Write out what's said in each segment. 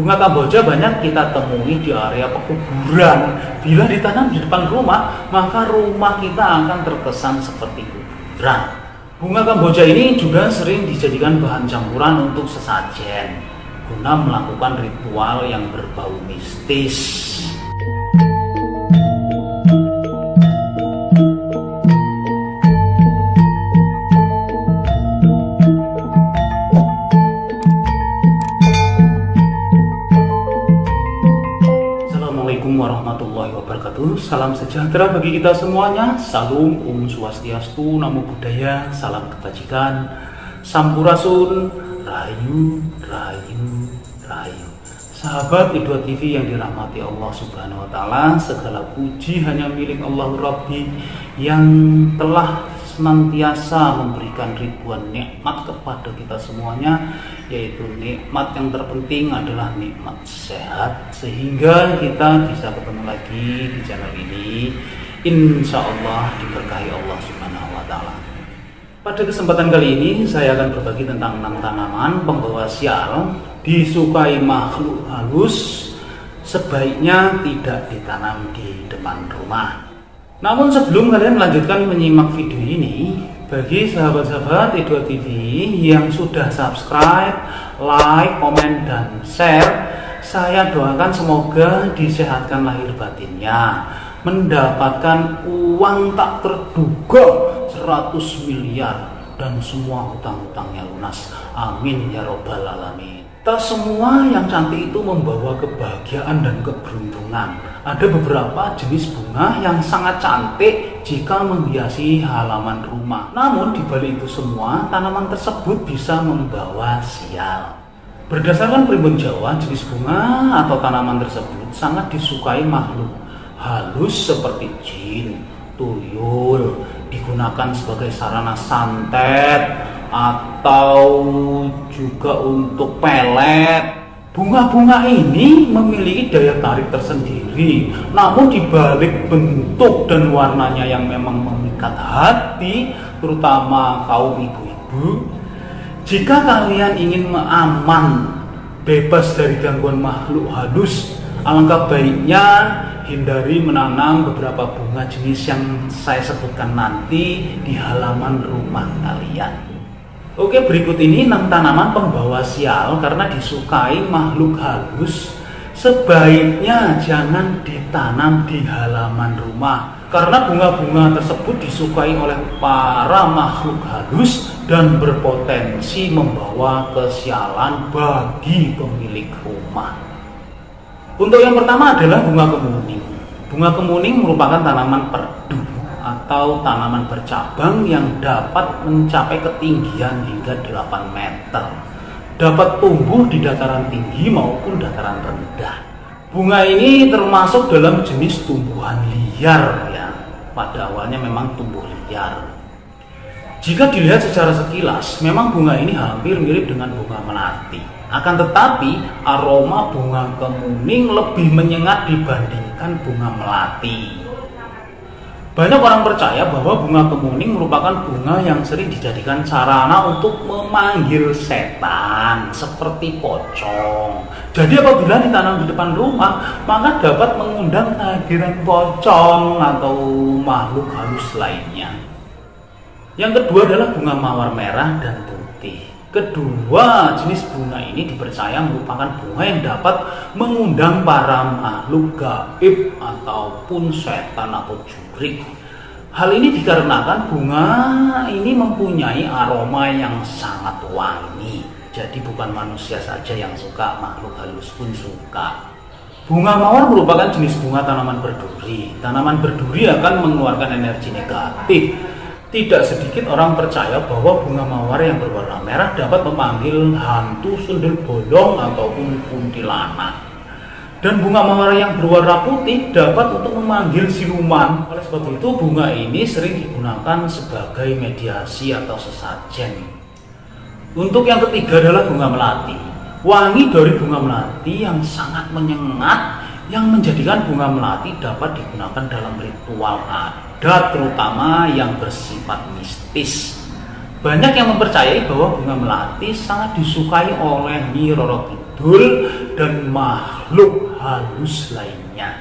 Bunga kamboja banyak kita temui di area pekuburan. Bila ditanam di depan rumah, maka rumah kita akan terkesan seperti kuburan. Bunga kamboja ini juga sering dijadikan bahan campuran untuk sesajen, guna melakukan ritual yang berbau mistis. Assalamualaikum warahmatullahi wabarakatuh. Salam sejahtera bagi kita semuanya. Salam Om Swastiastu, Namo Buddhaya, salam kebajikan, Sampurasun, Rahayu, Rahayu, Rahayu. Sahabat Idua TV yang dirahmati Allah Subhanahu wa Ta'ala, segala puji hanya milik Allah Rabbi yang telah senantiasa memberikan ribuan nikmat kepada kita semuanya, yaitu nikmat yang terpenting adalah nikmat sehat, sehingga kita bisa ketemu lagi di channel ini, insya Allah diberkahi Allah Subhanahu wa Ta'ala. Pada kesempatan kali ini saya akan berbagi tentang 6 tanaman pembawa sial disukai makhluk halus, sebaiknya tidak ditanam di depan rumah. Namun sebelum kalian melanjutkan menyimak video ini, bagi sahabat-sahabat Idua TV yang sudah subscribe, like, komen, dan share, saya doakan semoga disehatkan lahir batinnya, mendapatkan uang tak terduga 100 miliar dan semua hutang-hutangnya lunas. Amin ya robbal alamin. Tak semua yang cantik itu membawa kebahagiaan dan keberuntungan. Ada beberapa jenis bunga yang sangat cantik jika menghiasi halaman rumah. Namun di balik itu semua, tanaman tersebut bisa membawa sial. Berdasarkan primbon Jawa, jenis bunga atau tanaman tersebut sangat disukai makhluk halus seperti jin, tuyul, digunakan sebagai sarana santet atau juga untuk pelet. Bunga-bunga ini memiliki daya tarik tersendiri, namun dibalik bentuk dan warnanya yang memang memikat hati, terutama kaum ibu-ibu, jika kalian ingin aman, bebas dari gangguan makhluk halus, alangkah baiknya hindari menanam beberapa bunga jenis yang saya sebutkan nanti di halaman rumah kalian. Oke, berikut ini 6 tanaman pembawa sial karena disukai makhluk halus. Sebaiknya jangan ditanam di halaman rumah, karena bunga-bunga tersebut disukai oleh para makhluk halus dan berpotensi membawa kesialan bagi pemilik rumah. Untuk yang pertama adalah bunga kemuning. Bunga kemuning merupakan tanaman perdu atau tanaman bercabang yang dapat mencapai ketinggian hingga 8 meter. Dapat tumbuh di dataran tinggi maupun dataran rendah. Bunga ini termasuk dalam jenis tumbuhan liar ya. Pada awalnya memang tumbuh liar. Jika dilihat secara sekilas, memang bunga ini hampir mirip dengan bunga melati. Akan tetapi aroma bunga kemuning lebih menyengat dibandingkan bunga melati. Banyak orang percaya bahwa bunga kemuning merupakan bunga yang sering dijadikan sarana untuk memanggil setan seperti pocong. Jadi apabila ditanam di depan rumah, maka dapat mengundang kehadiran pocong atau makhluk halus lainnya. Yang kedua adalah bunga mawar merah dan putih. Kedua jenis bunga ini dipercaya merupakan bunga yang dapat mengundang para makhluk gaib ataupun setan atau jurik. Hal ini dikarenakan bunga ini mempunyai aroma yang sangat wangi. Jadi bukan manusia saja yang suka, makhluk halus pun suka. Bunga mawar merupakan jenis bunga tanaman berduri. Tanaman berduri akan mengeluarkan energi negatif. Tidak sedikit orang percaya bahwa bunga mawar yang berwarna merah dapat memanggil hantu sundel bolong ataupun kuntilanak. Dan bunga mawar yang berwarna putih dapat untuk memanggil siluman. Oleh sebab itu bunga ini sering digunakan sebagai mediasi atau sesajen. Untuk yang ketiga adalah bunga melati. Wangi dari bunga melati yang sangat menyengat yang menjadikan bunga melati dapat digunakan dalam ritual adat, terutama yang bersifat mistis. Banyak yang mempercayai bahwa bunga melati sangat disukai oleh Nyi Roro Kidul dan makhluk halus lainnya.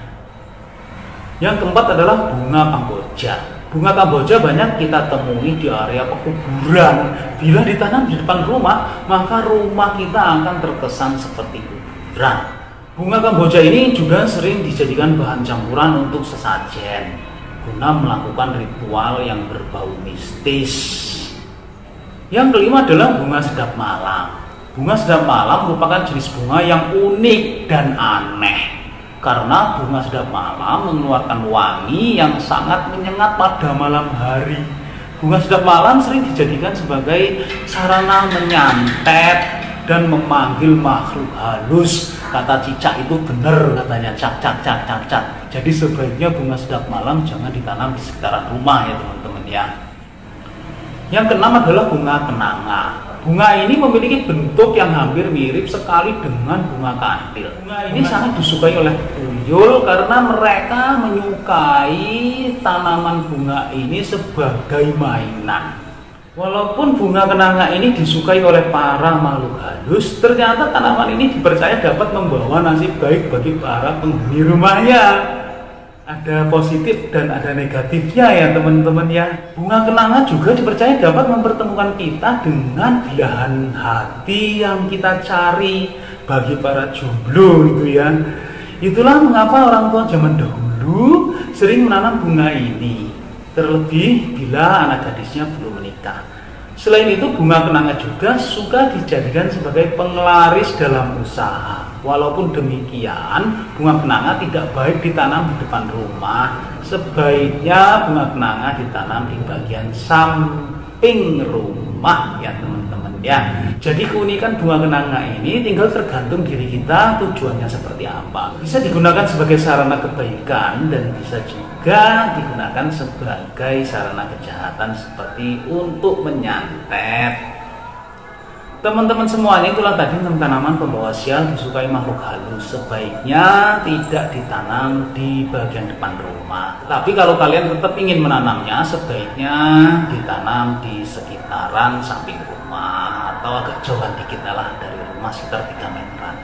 Yang keempat adalah bunga kamboja. Bunga kamboja banyak kita temui di area pekuburan. Bila ditanam di depan rumah, maka rumah kita akan terkesan seperti kuburan. Bunga kamboja ini juga sering dijadikan bahan campuran untuk sesajen, guna melakukan ritual yang berbau mistis. Yang kelima adalah bunga sedap malam. Bunga sedap malam merupakan jenis bunga yang unik dan aneh, karena bunga sedap malam mengeluarkan wangi yang sangat menyengat pada malam hari. Bunga sedap malam sering dijadikan sebagai sarana menyantet dan memanggil makhluk halus. Kata cicak itu benar katanya, cak cak cak cak cak. Jadi sebaiknya bunga sedap malam jangan ditanam di sekitaran rumah ya teman-teman ya. Yang keenam adalah bunga kenanga. Bunga ini memiliki bentuk yang hampir mirip sekali dengan bunga kandil. Bunga ini sangat disukai oleh tuyul karena mereka menyukai tanaman bunga ini sebagai mainan. Walaupun bunga kenanga ini disukai oleh para makhluk halus, ternyata tanaman ini dipercaya dapat membawa nasib baik bagi para penghuni rumahnya. Ada positif dan ada negatifnya ya teman-teman ya. Bunga kenanga juga dipercaya dapat mempertemukan kita dengan belahan hati yang kita cari bagi para jomblo gitu ya. Itulah mengapa orang tua zaman dahulu sering menanam bunga ini, terlebih bila anak gadisnya belum menikah. Selain itu, bunga kenanga juga suka dijadikan sebagai penglaris dalam usaha. Walaupun demikian, bunga kenanga tidak baik ditanam di depan rumah. Sebaiknya bunga kenanga ditanam di bagian samping rumah ya teman-teman ya. Jadi keunikan bunga kenanga ini tinggal tergantung diri kita tujuannya seperti apa. Bisa digunakan sebagai sarana kebaikan dan bisa juga digunakan sebagai sarana kejahatan seperti untuk menyantet. Teman-teman semuanya, itulah tadi tanaman pembawa sial disukai makhluk halus. Sebaiknya tidak ditanam di bagian depan rumah. Tapi kalau kalian tetap ingin menanamnya, sebaiknya ditanam di sekitaran samping rumah atau agak jauhan dikit lah dari rumah, sekitar 3 meteran.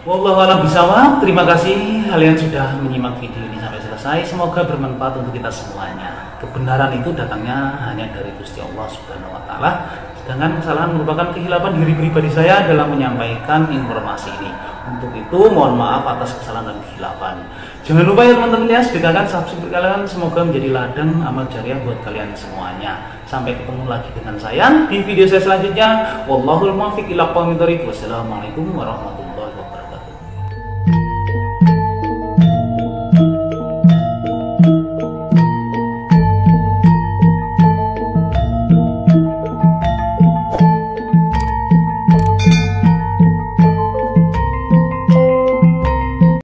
Wallahu a'lam bishawab. Terima kasih kalian sudah menyimak video ini sampai selesai. Semoga bermanfaat untuk kita semuanya. Kebenaran itu datangnya hanya dari Gusti Allah Subhanahu wa taala. Sedangkan kesalahan merupakan kehilapan diri pribadi saya dalam menyampaikan informasi ini. Untuk itu mohon maaf atas kesalahan dan kehilapan. Jangan lupa ya teman-teman ya, sedekahkan subscribe kalian, semoga menjadi ladang amal jariah buat kalian semuanya. Sampai ketemu lagi dengan saya di video saya selanjutnya. Wallahul muwaffiq ila aqwamit thoriq. Wassalamualaikum warahmatullahi wabarakatuh.